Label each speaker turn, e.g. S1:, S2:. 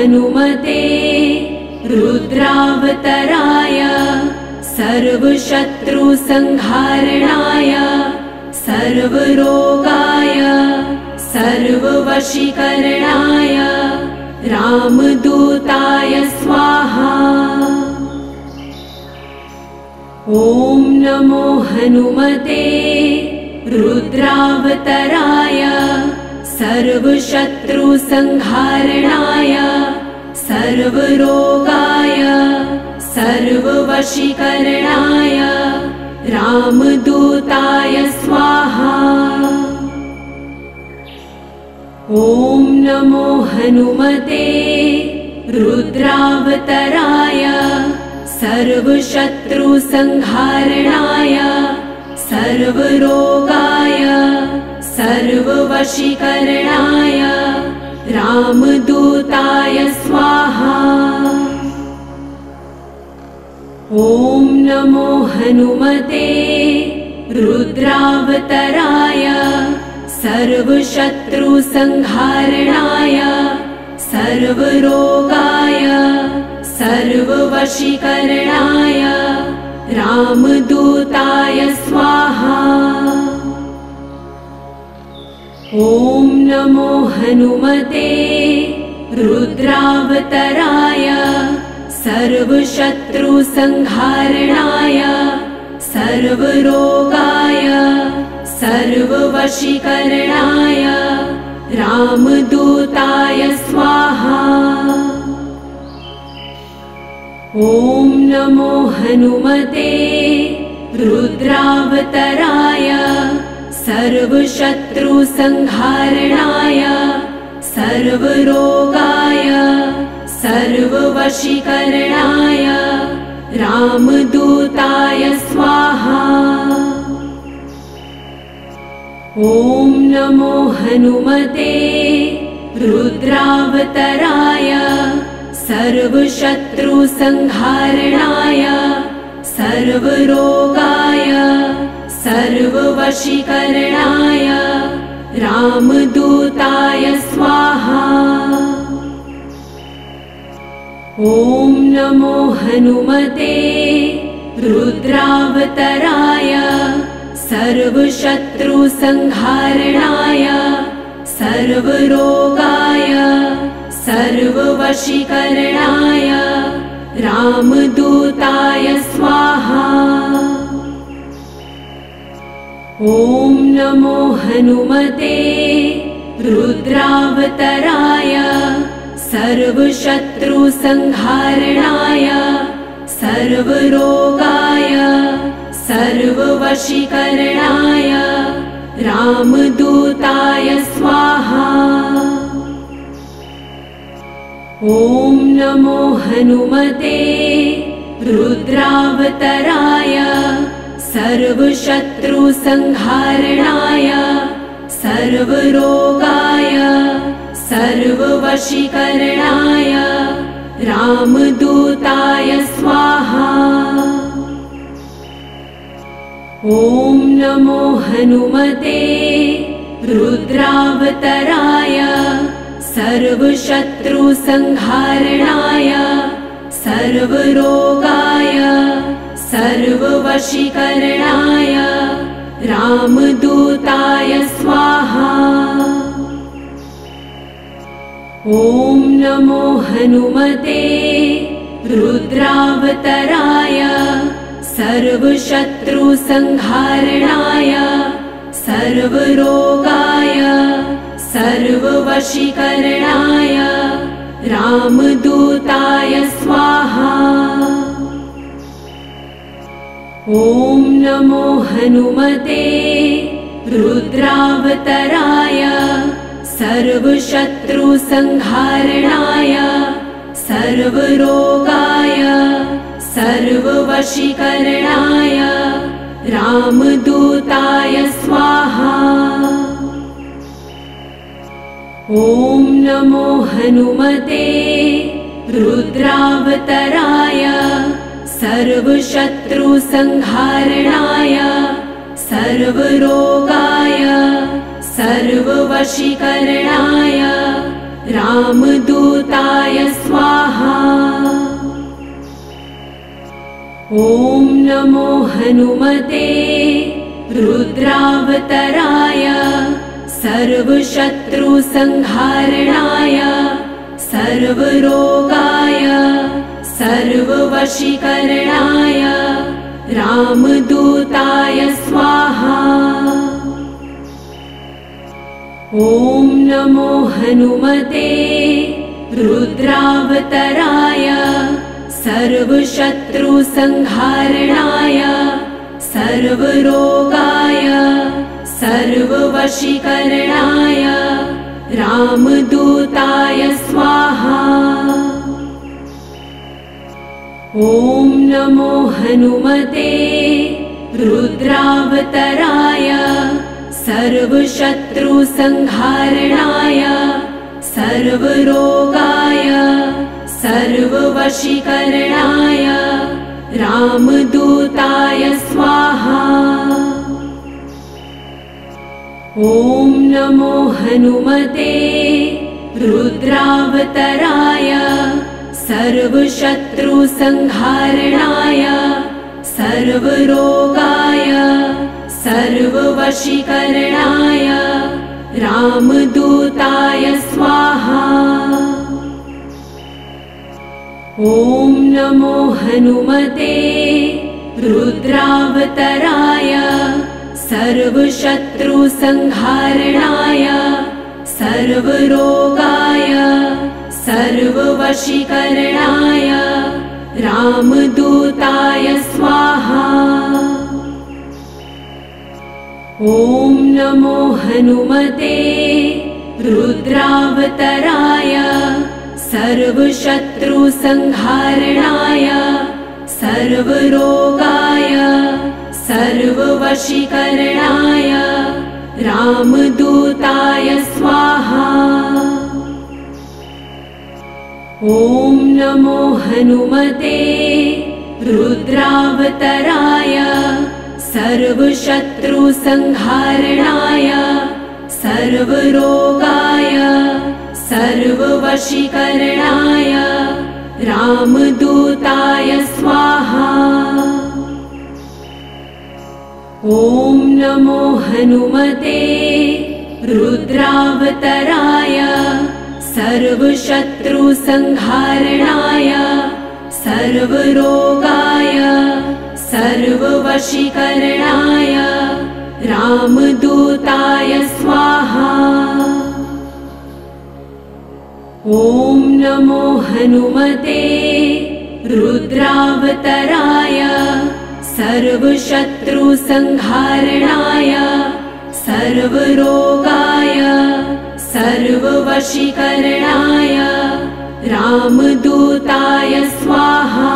S1: हनुमते रुद्रावतराय सर्वशत्रुसंहारणाय सर्वरोगाय सर्ववशीकरणाय रामदूताय स्वाहा। ॐ नमो हनुमते रुद्रावतराय सर्वशत्रुसंहारणाय सर्वरोगाय सर्ववशीकरणाय रामदूताय स्वाहा। ॐ नमो हनुमते रुद्रावतराय सर्वशत्रुसंहारणाय सर्वरोगाय सर्ववशीकरणाय रामदूताय स्वाहा। ॐ नमो हनुमते रुद्रावतराय सर्वशत्रुसंहारणाय सर्वरोगाय सर्ववशीकरणाय रामदूताय स्वाहा। ॐ नमो हनुमते रुद्रावतराय सर्वशत्रुसंहारणाय सर्वरोगाय सर्ववशीकरणाय रामदूताय स्वाहा। ॐ नमो हनुमते रुद्रावतराय सर्वशत्रुसंहारणाय सर्वरोगाय सर्ववशीकरणाय रामदूताय स्वाहा। ॐ नमो हनुमते रुद्रावतराय सर्वशत्रुसंहारणाय सर्वरोगाय सर्ववशीकरणाय रामदूताय स्वाहा। ॐ नमो हनुमते रुद्रावतराय सर्वशत्रुसंहारणाय सर्वरोगाय सर्ववशीकरणाय रामदूताय स्वाहा। ॐ नमो हनुमते रुद्रावतराय सर्वशत्रुसंहारणाय सर्वरोगाय सर्ववशीकरणाय रामदूताय स्वाहा। ॐ नमो हनुमते रुद्रावतराय सर्वशत्रुसंहारणाय सर्वरोगाय सर्ववशीकरणाय रामदूताय स्वाहा। ॐ नमो हनुमते रुद्रावतराय सर्वशत्रुसंहारणाय सर्वरोगाय सर्ववशीकरणाय रामदूताय स्वाहा। ॐ नमो हनुमते रुद्रावतराय सर्वशत्रुसंहारणाय सर्वरोगाय सर्ववशीकरणाय रामदूताय स्वाहा। ॐ नमो हनुमते रुद्रावतराय सर्वशत्रुसंहारणाय सर्वरोगाय सर्ववशीकरणाय रामदूताय स्वाहा। ॐ नमो हनुमते रुद्रावतराय सर्वशत्रुसंहारणाय सर्वरोगाय सर्ववशीकरणाय रामदूताय स्वाहा। ॐ नमो हनुमते रुद्रावतराय सर्वशत्रुसंहारणाय सर्वरोगाय सर्ववशीकरणाय रामदूताय स्वाहा। ॐ नमो हनुमते रुद्रावतराय सर्वशत्रुसंहारणाय सर्वरोगाय सर्ववशीकरणाय रामदूताय स्वाहा। ॐ नमो हनुमते रुद्रावतराय सर्वशत्रुसंहारणाय सर्वरोगाय सर्ववशीकरणाय रामदूताय स्वाहा। ॐ नमो हनुमते रुद्रावतराय सर्वशत्रुसंहारणाय सर्वरोगाय सर्ववशीकरणाय रामदूताय स्वाहा। ॐ नमो हनुमते रुद्रावतराय सर्वशत्रुसंहारणाय सर्वरोगाय सर्ववशीकरणाय रामदूताय स्वाहा। ॐ नमो हनुमते रुद्रावतराय सर्वशत्रुसंहारणाय सर्वरोगाय सर्ववशीकरणाय रामदूताय स्वाहा। ॐ नमो हनुमते रुद्रावतराय सर्वशत्रुसंहारणाय सर्वरोगाय सर्ववशीकरणाय रामदूताय स्वाहा। ॐ नमो हनुमते रुद्रावतराय सर्वशत्रुसंहारणाय सर्वरोगाय सर्ववशीकरणाय रामदूताय स्वाहा। ॐ नमो हनुमते रुद्रावतराय सर्वशत्रुसंहारणाय सर्वरोगाय सर्ववशीकरणाय रामदूताय स्वाहा।